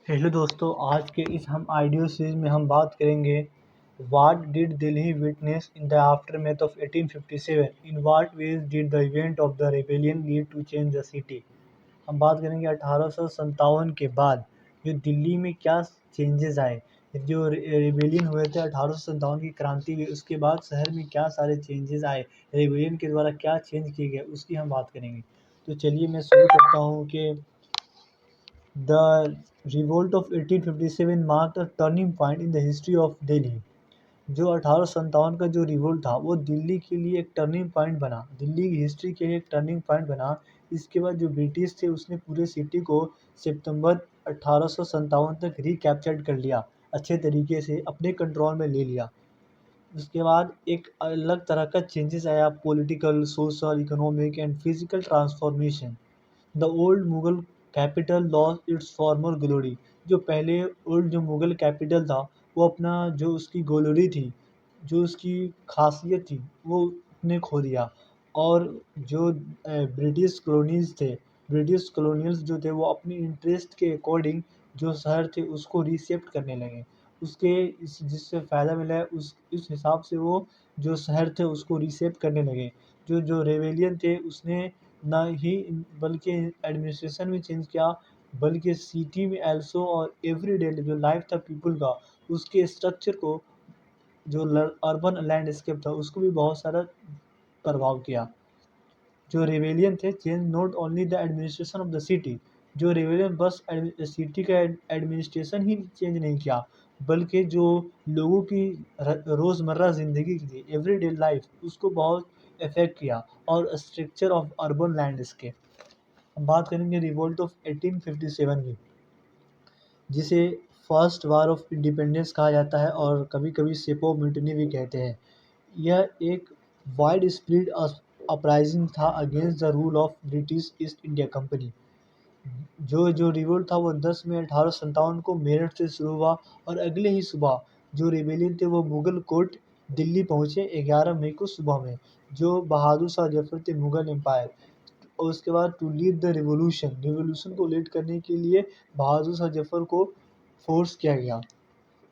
Hello दोस्तों, आज के इस हम ऑडियो सीरीज में हम बात करेंगे what did Delhi witness in the aftermath of 1857। In what ways did the event of the rebellion lead to change the city. हम बात करेंगे 1857 के बाद जो दिल्ली में क्या चेंजेस आए। जो रेबेलियन हुए थे 1857 की क्रांति हुई, उसके बाद शहर में क्या सारे चेंजेस आए, रेबेलियन के द्वारा क्या चेंज किए गए, उसकी हम बात करेंगे। तो चलिए मैं शुरू करता हूँ कि The revolt of 1857 marked a turning point in the history of Delhi। जो 1857 का जो रिवोल्ट था वो दिल्ली के लिए एक टर्निंग पॉइंट बना, दिल्ली की हिस्ट्री के लिए एक टर्निंग पॉइंट बना। इसके बाद जो ब्रिटिश थे उसने पूरे सिटी को सितंबर 1857 तक रिकैप्चर्ड कर लिया, अच्छे तरीके से अपने कंट्रोल में ले लिया। उसके बाद एक अलग तरह का चेंजेस आया, political, social, economic and physical transformation. The old Mughal capital lost its farmer glory. जो पहले ओल्ड जो मुगल कैपिटल था वो अपना जो उसकी ग्लोरी थी, जो उसकी खासियत थी, वो उसने खो दिया। और जो ब्रिटिश कॉलोनीज थे, ब्रिटिश कॉलोनियल्स जो थे वो अपनी इंटरेस्ट के अकॉर्डिंग जो शहर थे उसको रिसेप्ट करने लगे। उसके इस जिससे फ़ायदा मिला है उस हिसाब से वो जो शहर थे उसको रिसेप्ट करने लगे। जो जो रेवेलियन थे उसने ना ही बल्कि एडमिनिस्ट्रेशन भी चेंज किया, बल्कि सिटी में एल्सो और एवरीडे जो लाइफ था पीपल का, उसके स्ट्रक्चर को, जो अर्बन लैंडस्केप था उसको भी बहुत सारा प्रभाव किया। जो रेवेलियन थे change not only the administration of the city. जो रेवेलियन बस सिटी का एडमिनिस्ट्रेशन ही चेंज नहीं किया, बल्कि जो लोगों की रोज़मर्रा ज़िंदगी की थी, एवरीडे लाइफ, उसको बहुत इफ़ेक्ट किया, और स्ट्रक्चर ऑफ अर्बन लैंडस्केप। हम बात करेंगे रिवोल्ट ऑफ 1857 की, जिसे फर्स्ट वार ऑफ इंडिपेंडेंस कहा जाता है और कभी-कभी सेपो म्यूटिनी भी कहते हैं। यह एक वाइड स्प्रेड अपराइजिंग था against the rule of British east India company. जो रिवोल्ट था वो 10 मई 1857 को मेरठ से शुरू हुआ, और अगले ही सुबह जो रेबेलियन थे वो मुगल कोर्ट दिल्ली पहुँचे 11 मई को सुबह में। जो बहादुर शाह जफर थे मुगल एम्पायर, और उसके बाद टू लीड द रिवॉल्यूशन को लीड करने के लिए बहादुर शाह जफर को फोर्स किया गया।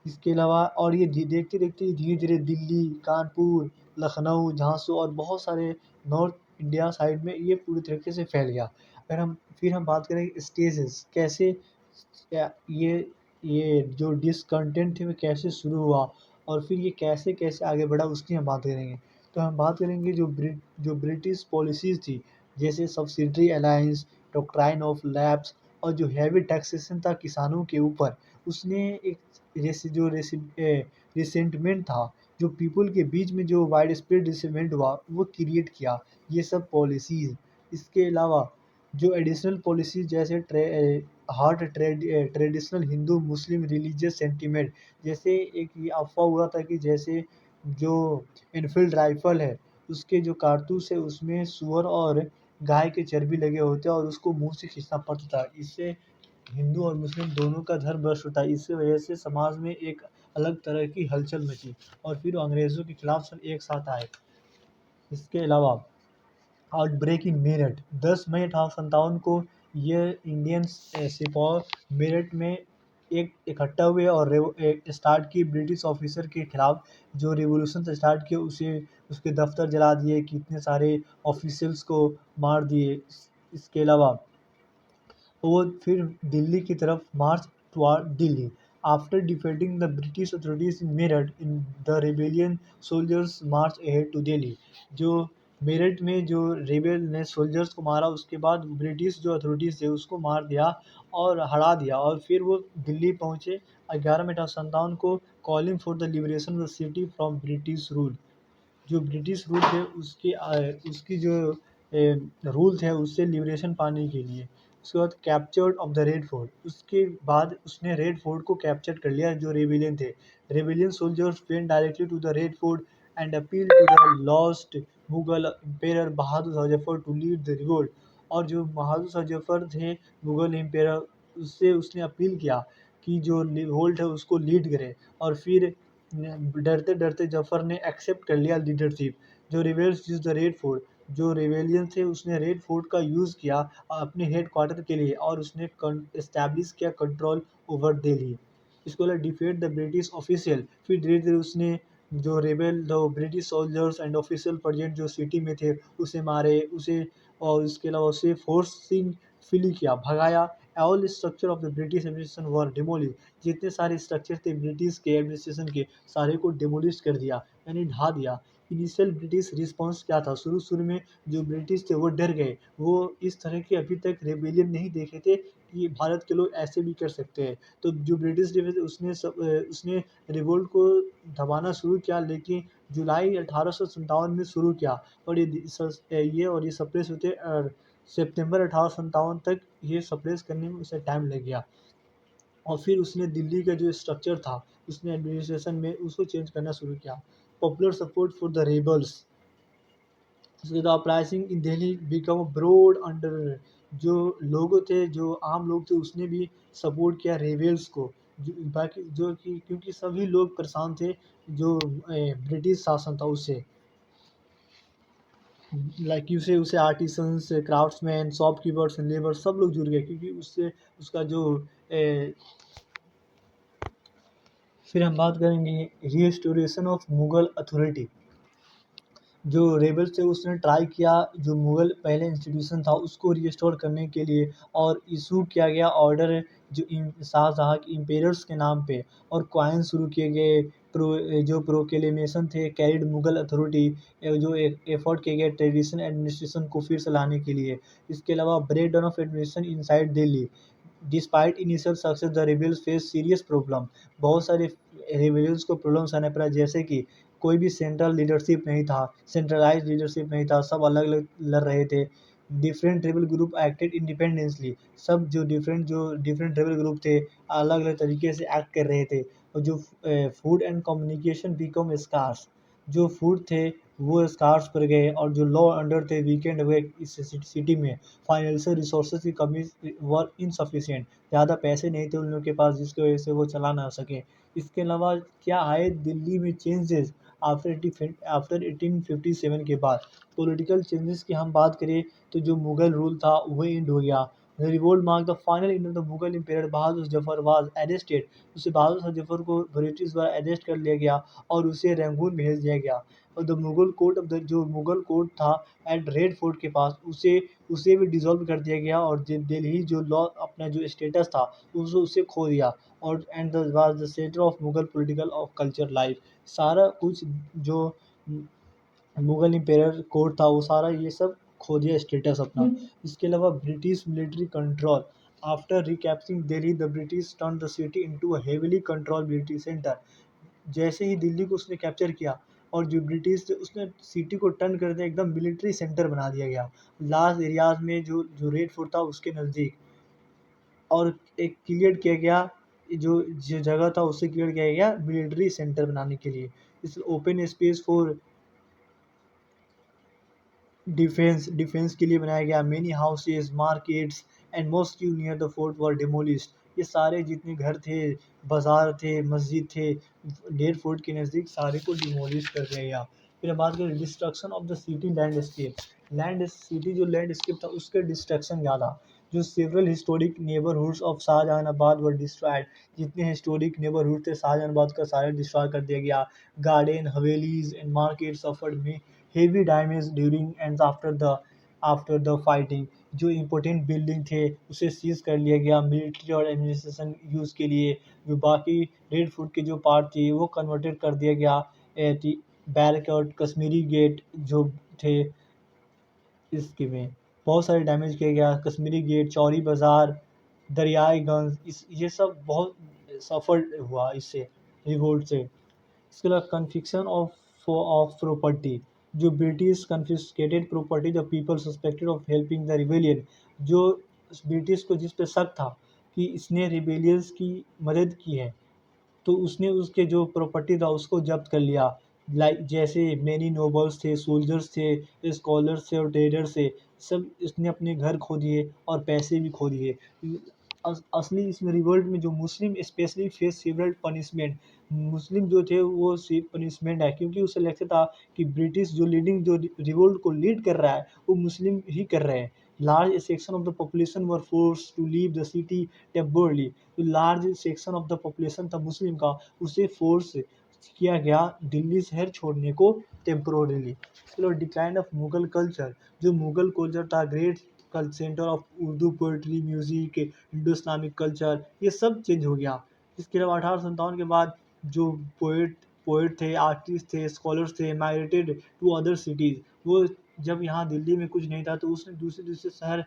इसके अलावा और ये देखते-देखते धीरे-धीरे दिल्ली, कानपुर, लखनऊ, झांसी और बहुत सारे नॉर्थ इंडिया साइड में ये पूरी तरीके से फैल गया। अगर हम फिर हम बात करें स्टेजेस कैसे, क्या ये जो डिसकंटेंट थे वो कैसे शुरू हुआ, और फिर ये कैसे-कैसे आगे बढ़ा, उसकी हम बात करेंगे। तो हम बात करेंगे जो ब्रिटिश पॉलिसीज़ थी, जैसे subsidy alliance, doctrine of lapse, और जो हेवी टैक्सेशन था किसानों के ऊपर, उसने एक रिसेंटमेंट था, जो पीपल के बीच में जो वाइड स्प्रेड रिसेंटमेंट हुआ वो क्रिएट किया, ये सब पॉलिसीज़। इसके अलावा जो एडिशनल पॉलिसीज़ जैसे ट्रेडिशनल हिंदू मुस्लिम रिलीजियस सेंटिमेंट, जैसे एक ये अफ़वाह हुआ था कि जैसे जो इनफील्ड राइफ़ल है, उसके जो कारतूस है उसमें सूअर और गाय के चर्बी लगे होते हैं और उसको मुँह से खींचना पड़ता था। इससे हिंदू और मुस्लिम दोनों का धर्म भ्रष्ट होता है। इसी वजह से समाज में एक अलग तरह की हलचल मची, और फिर अंग्रेज़ों के खिलाफ सब एक साथ आए। इसके अलावा आउटब्रेक इन मेरठ 10 मई 1857 को ये इंडियन सिपाही मेरठ में एक इकट्ठा हुए और एक स्टार्ट की ब्रिटिश ऑफिसर के खिलाफ जो रिवॉल्यूशन स्टार्ट किया, उसे उसके दफ्तर जला दिए, कितने सारे ऑफिशियल्स को मार दिए। इसके अलावा वो फिर दिल्ली की तरफ march toward Delhi. After defeating the British authorities in Meerut in the rebellion soldiers march ahead to Delhi. जो मेरठ में जो रेबेल ने सोल्जर्स को मारा, उसके बाद ब्रिटिश जो अथॉरिटीज़ थे उसको मार दिया और हरा दिया, और फिर वो दिल्ली पहुँचे 11 मई 1857 को, calling for the liberation of the city from British rule. जो ब्रिटिश रूल थे उसकी जो रूल थे उससे लिबरेशन पाने के लिए। उसके बाद captured of the Red fort, उसके बाद उसने रेड फोर्ट को कैप्चर कर लिया। जो रेबेलियन थे, rebellion soldiers went directly to the Red Fort and appeal to the last Mughal empire Bahadur Shah Zafar to lead the revolt. और जो बहादुर शाह जफर थे मुगल एम्पायर, उससे उसने अपील किया कि जो रिवोल्ट है उसको लीड करे, और फिर डरते डरते जफर ने एक्सेप्ट कर लिया लीडरशिप। जो rebels used the Red fort, जो रेबेलियन थे उसने रेड फोर्ट का यूज़ किया अपने हेड क्वार्टर के लिए और उसने इस्टेब्लिश किया कंट्रोल ओवर दिल्ली। इसको बोला डिफेट द ब्रिटिश ऑफिशियल। फिर धीरे धीरे उसने जो रेबेल जो British soldiers and official present जो सिटी में थे उसे मारे उसे, और उसके अलावा उसे फोर्सिंग फिली किया भगाया। All structure of the British administration were demolish. जितने सारे स्ट्रक्चर थे ब्रिटिश के एडमिनिस्ट्रेशन के सारे को डिमोलिश कर दिया, यानी ढा दिया। इनिशियल ब्रिटिश रिस्पॉन्स क्या था? शुरू-शुरू में जो ब्रिटिश थे वो डर गए। वो इस तरह के अभी तक रेबेलियन नहीं देखे थे कि भारत के लोग ऐसे भी कर सकते हैं। तो जो ब्रिटिश थे उसने रिवोल्ट को दबाना शुरू किया, लेकिन जुलाई 1857 में शुरू किया और ये सप्रेस होते सितंबर 1857 तक ये सप्रेस करने में उसे टाइम लग गया। और फिर उसने दिल्ली का जो स्ट्रक्चर था उसने एडमिनिस्ट्रेशन में उसको चेंज करना शुरू किया। Popular support for the rebels. उसके बाद uprising in Delhi become broad under. जो लोग थे जो आम लोग थे उसने भी सपोर्ट किया रेबल्स को। बाकी जो कि क्योंकि सभी लोग परेशान थे जो ब्रिटिश शासन था उससे। लाइक उसे उसे आर्टिसंस क्राफ्ट्समैन शॉपकीपर्स लेबर सब लोग जुड़ गए क्योंकि उससे उसका जो ए, फिर हम बात करेंगे रिस्टोरेशन ऑफ मुगल अथॉरिटी। जो रेबल्स थे उसने ट्राई किया जो मुगल पहले इंस्टीट्यूशन था उसको रिस्टोर करने के लिए, और इशू किया गया ऑर्डर जो शाहजहाँ के इम्पेरर्स के नाम पे, और कॉइन शुरू किए गए। जो प्रोक्लेमेशन थे कैरिड मुगल अथॉरिटी, जो एफर्ट किए गए ट्रेडिशन एडमिनिस्ट्रेशन को फिर से लाने के लिए। इसके अलावा break down of administration inside Delhi. Despite initial success the rebels face serious problem. बहुत सारे रिबेल्स को प्रॉब्लम्स आने पड़ा, जैसे कि कोई भी सेंट्रल लीडरशिप नहीं था, सेंट्रलाइज्ड लीडरशिप नहीं था, सब अलग-अलग लड़ रहे थे। Different rebel group acted independently. सब जो डिफरेंट रेबल ग्रुप थे, अलग-अलग तरीके से एक्ट कर रहे थे। और जो food and communication become scarce. जो फूड थे वो स्कार्स पड़ गए, और जो लॉ एंडर थे वीकेंड हुए इस सिटी में। फाइनेंशियल रिसोर्सेज की कमी वर इनसफिशिएंट। ज़्यादा पैसे नहीं थे उन लोगों के पास जिसकी वजह से वो चला ना सके। इसके अलावा क्या आए दिल्ली में चेंजेस आफ्टर 1857 के बाद। पॉलिटिकल चेंजेस की हम बात करें तो जो मुगल रूल था वो एंड हो गया। The revolt mark the final end of the Mughal empire. Bahadur Zafar was arrested. उसे बहादुर शाह जफर को ब्रिटिश द्वारा अरेस्ट कर लिया गया और उसे रंगून भेज दिया गया। और the Mughal court of the जो मुगल कोर्ट था एट रेड फोर्ट के पास उसे उसे भी डिसॉल्व कर दिया गया, और दिल्ली जो लॉ अपना जो स्टेटस था उसे खो दिया। और and was the centre of Mughal political of culture life. सारा कुछ जो मुगल इम्पेयर कोर्ट था वो सारा ये सब खो दिया स्टेटस अपना। इसके अलावा British military control. After recapturing Delhi the British turn the city into a heavily control military centre. जैसे ही दिल्ली को उसने कैप्चर किया और जो ब्रिटिश थे उसने सिटी को टर्न कर दिया, एकदम मिलिट्री सेंटर बना दिया गया। लार्ज एरियाज में जो जो रेड फोर्ट था उसके नज़दीक, और एक क्लियर किया गया जो जो जगह था उसे क्लियर किया गया मिलिट्री सेंटर बनाने के लिए। इस ओपन स्पेस फॉर डिफेंस के लिए बनाया गया। Many houses markets and mosque near the fort were demolished. ये सारे जितने घर थे, बाजार थे, मस्जिद थे, डेर फोर्ट के नज़दीक सारे को डिमोलिश कर दिया गया। फिर हम बात करें destruction of the city landscape. City जो लैंडस्केप था उसके डिस्ट्रक्शन ज़्यादा। जो several historic neighbourhoods of Shahjahanabad were destroyed. जितने हिस्टोरिक नेबरहुड थे शाहजहानाबाद का सारे डिस्ट्रॉय कर दिया गया। Garden havelis and market suffered में heavy damage during and after the fighting। जो इम्पोर्टेंट बिल्डिंग थे उसे सीज कर लिया गया मिलिट्री और एडमिनिस्ट्रेशन यूज़ के लिए। जो बाकी रेड फूट के जो पार्ट थी वो कन्वर्टेड कर दिया गया। बैरकआउट कश्मीरी गेट जो थे इसके में बहुत सारे डैमेज किया गया। कश्मीरी गेट, चौरी बाज़ार, दरियाई-गंज ये सब बहुत सफ़र हुआ इससे, रिवोल्ट से। इसके अलावा कन्फिक्शन ऑफ प्रॉपर्टी। जो British confiscated property the people suspected of helping the rebellion. जो ब्रिटिश को जिस पे शक था कि इसने रिबेलियंस की मदद की है, तो उसने उसके जो प्रॉपर्टी था उसको जब्त कर लिया। लाइक जैसे मेनी नोबल्स थे, सोल्जर्स थे, स्कॉलर्स थे और ट्रेडर्स थे, सब इसने अपने घर खो दिए और पैसे भी खो दिए। असली इसमें रिवोल्ट में जो मुस्लिम स्पेशली फेस सेवरल पनिशमेंट। मुस्लिम जो थे वो पनिशमेंट है, क्योंकि उसे लगता था कि ब्रिटिश जो लीडिंग जो रिवोल्ट को लीड कर रहा है वो मुस्लिम ही कर रहे हैं। Large section of the population were forced to leave the city temporarily. जो large section of the population था मुस्लिम का, उसे फोर्स किया गया दिल्ली शहर छोड़ने को टेम्पोरली। चलो, डिक्लाइन ऑफ मुगल कल्चर। जो मुगल कल्चर था, great centre of Urdu poetry, music, Indo Islamic culture, ये सब चेंज हो गया। इसके अलावा 1857 के बाद जो पोएट पोएट थे, आर्टिस्ट थे, स्कॉलर्स थे, माइग्रेटेड टू अदर सिटीज़। वो जब यहाँ दिल्ली में कुछ नहीं था तो उसने दूसरे दूसरे शहर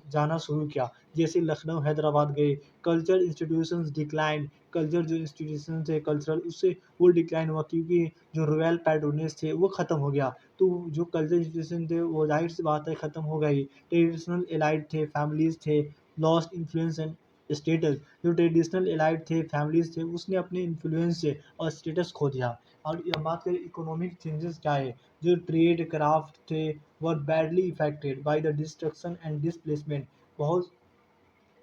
जाना शुरू किया, जैसे लखनऊ, हैदराबाद गए। Culture institutions decline. कल्चर जो इंस्टीट्यूशन थे कल्चरल, उससे वो डिक्लाइन हुआ, क्योंकि जो रॉयल पैट्रोनेज थे वो ख़त्म हो गया। तो जो कल्चर इंस्टीट्यूशन थे वो जाहिर सी बात है ख़त्म हो गई। ट्रेडिशनल एलाइट थे, फैमिलीज़ थे, लॉस्ट इन्फ्लुएंस एंड स्टेटस। जो ट्रेडिशनल एलाइट थे, फैमिलीज़ थे, उसने अपने इन्फ्लुएंस से और स्टेटस खो दिया। और ये बात करें इकोनॉमिक चेंजेस क्या है, जो ट्रेड क्राफ्ट थे were badly affected by the destruction and displacement. बहुत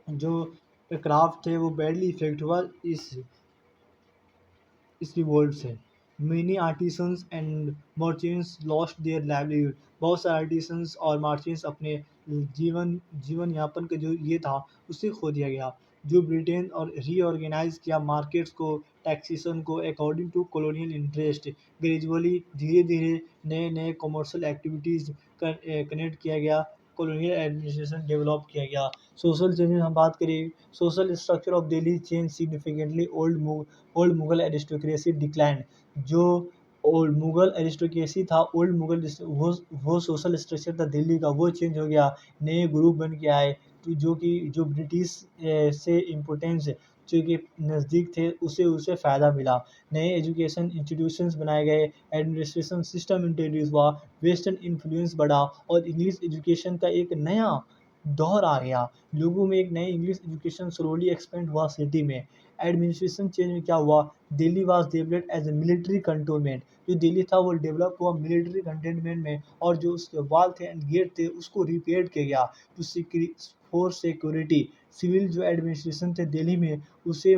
जो क्राफ्ट थे वो बैडली इफेक्ट हुआ इस रिवोल्ट से। Many artisans and merchants lost their livelihood. बहुत सारे आर्टिसंस और मर्चेंट्स अपने जीवन यापन का जो ये था उसे खो दिया गया। जो ब्रिटेन और रीऑर्गेनाइज किया मार्केट्स को, टैक्सेशन को according to colonial interest. Gradually धीरे धीरे नए नए कमर्शियल एक्टिविटीज़ कनेक्ट किया गया, कॉलोनियल एडमिनिस्ट्रेशन डेवलप किया गया। सोशल चेंजेस हम बात करें, social structure of Delhi change significantly. Old Mughal aristocracy decline. जो ओल्ड मुगल एरिस्टोक्रेसी था, ओल्ड मुगल वो सोशल स्ट्रक्चर था दिल्ली का, वो चेंज हो गया। नए ग्रुप बन के आए, तो जो ब्रिटिश से इम्पोर्टेंस जो कि नज़दीक थे उसे उसे फ़ायदा मिला। नए एजुकेशन इंस्टीट्यूशंस बनाए गए, एडमिनिस्ट्रेशन सिस्टम इंट्रोड्यूस हुआ, वेस्टर्न इन्फ्लुएंस बढ़ा और इंग्लिश एजुकेशन का एक नया दौर आ गया। लोगों में एक नई इंग्लिश एजुकेशन स्लोली एक्सपेंड हुआ सिटी में। एडमिनिस्ट्रेशन चेंज में क्या हुआ, Delhi was developed as a military cantonment. जो दिल्ली था वो डेवलप हुआ मिलिट्री कंटेनमेंट में, और जो उसके वाल थे एंड गेट थे उसको रिपेयर किया गया टू फॉर सिक्योरिटी। सिविल जो एडमिनिस्ट्रेशन थे दिल्ली में उसे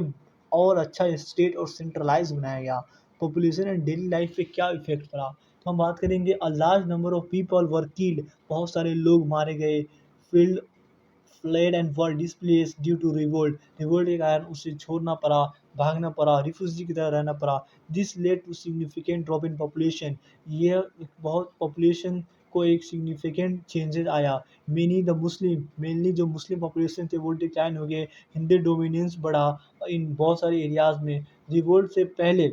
और अच्छा स्टेट और सेंट्रलाइज बनाया गया। पॉपुलेशन एंड डेली लाइफ पे क्या इफेक्ट पड़ा, तो हम बात करेंगे। A large number of people were killed. बहुत सारे लोग मारे गए। Field fled and were displace due to revolt. Revolt के कारण उसे छोड़ना पड़ा, भागना पड़ा, रिफ्यूजी की तरह रहना पड़ा। This led to significant drop in population. ये एक बहुत पॉपुलेशन को एक सिग्निफिकेंट चेंजेस आया। मेनी द मुस्लिम, मेनली जो मुस्लिम पॉपुलेशन थे वो डिक्लाइन हो गए। हिंदी डोमिनेंस बढ़ा इन बहुत सारे एरियाज़ में। रिवोल्ट से पहले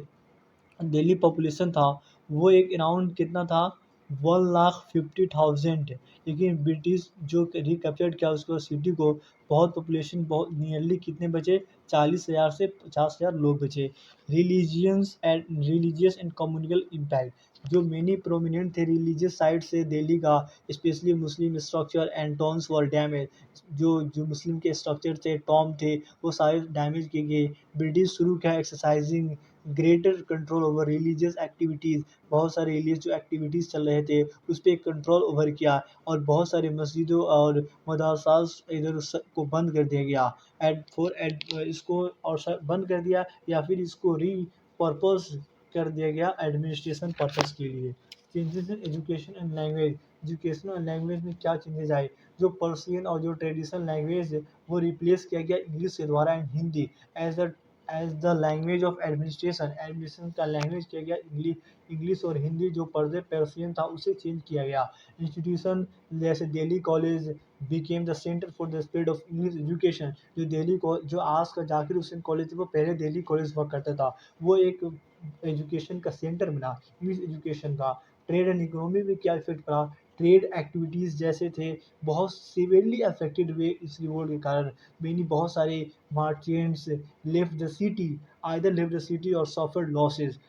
दिल्ली पॉपुलेशन था वो एक अराउंड कितना था, 1,50,000। लेकिन ब्रिटिश जो रिकैप्चर्ड किया उसको सिटी को, बहुत पॉपुलेशन बहुत नियरली कितने बचे, 40,000 से 50,000 लोग बचे। Religious and communal impact. जो मेनी प्रोमिनेंट थे रिलीजियस साइड से दिल्ली का, specially Muslim structure and towns were damage. जो मुस्लिम के स्ट्रक्चर थे, टॉम थे, वो सारे डैमेज किए गए। ब्रिटिश शुरू किया exercising greater control over religious activities. बहुत सारे रिलीजियस जो एक्टिविटीज़ चल रहे थे उस पर कंट्रोल ओवर किया, और बहुत सारे मस्जिदों और मदरसास इधर को बंद कर दिया गया। इसको और बंद कर दिया, या फिर इसको पर्पस कर दिया गया एडमिनिस्ट्रेशन पर्पस के लिए। Changes in education and language. Education और लैंग्वेज में क्या चेंजेस आए, जो पर्शियन और जो ट्रेडिशनल लैंग्वेज है वो रिप्लेस किया गया इंग्लिश के द्वारा and Hindi as the language of administration. Administration का लैंग्वेज किया गया इंग्लिश, और हिंदी जो पर्शियन था उसे चेंज किया गया। इंस्टीट्यूशन जैसे Delhi college became the centre for the spread of English education. जो दिल्ली को जो आज का जाकिर हुसैन कॉलेज है वो पहले दिल्ली कॉलेज हुआ करता था, वो एक एजुकेशन का सेंटर बना इंग्लिश एजुकेशन का। ट्रेड एंड इकोनॉमी में क्या इफेक्ट पड़ा, ट्रेड एक्टिविटीज़ जैसे थे बहुत सीवियरली अफेक्टेड हुए इस रिवोल्ट के कारण। मेनी बहुत सारे merchants left the city, either left the city और सफर्ड लॉसेस।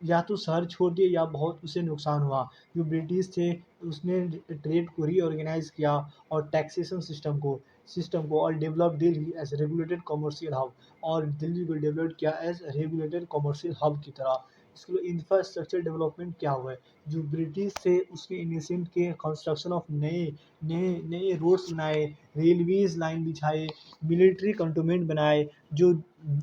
या तो शहर छोड़ दिए या बहुत उसे नुकसान हुआ। जो ब्रिटिश थे उसने ट्रेड को रीऑर्गेनाइज किया और टैक्सेशन सिस्टम को और develop Delhi as regulated commercial hub, और दिल्ली को डेवलप किया एज रेगुलेटेड कमर्शियल हब की तरह। इसके अलावा इंफ्रास्ट्रक्चर डेवलपमेंट क्या हुआ है, जो ब्रिटिश थे उसके इनिशिएट के कंस्ट्रक्शन ऑफ नए नए नए रोड्स बनाए, रेलवेज लाइन बिछाए, मिलिट्री कंटोनमेंट बनाए, जो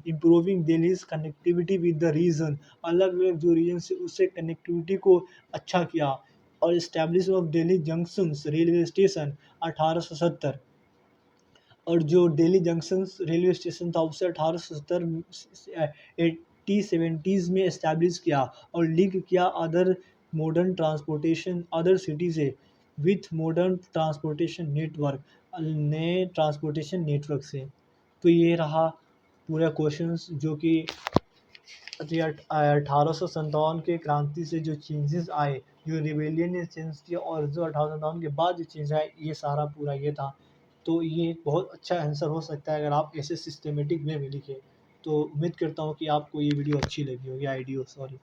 improving Delhi's connectivity with the region, अलग अलग जो रीजन से उससे कनेक्टिविटी को अच्छा किया, और establish of Delhi junctions railway station 1870, और जो दिल्ली जंक्शन रेलवे स्टेशन था उसे 1870 एट्टी सेवेंटीज़ में इस्टेब्लिश किया, और लिंक किया other modern transportation other city से विथ मॉडर्न ट्रांसपोर्टेशन नेटवर्क, नए ट्रांसपोर्टेशन नेटवर्क से। तो ये रहा पूरा क्वेश्चंस जो कि 1857 के क्रांति से जो चेंजेस आए, जो रिबेलियन ने चेंज किया, और जो 1857 के बाद जो चेंज आए, ये सारा पूरा ये था। तो ये बहुत अच्छा आंसर हो सकता है अगर आप ऐसे सिस्टमेटिक वे में लिखें। तो उम्मीद करता हूँ कि आपको ये वीडियो अच्छी लगी होगी, आइडियो सॉरी।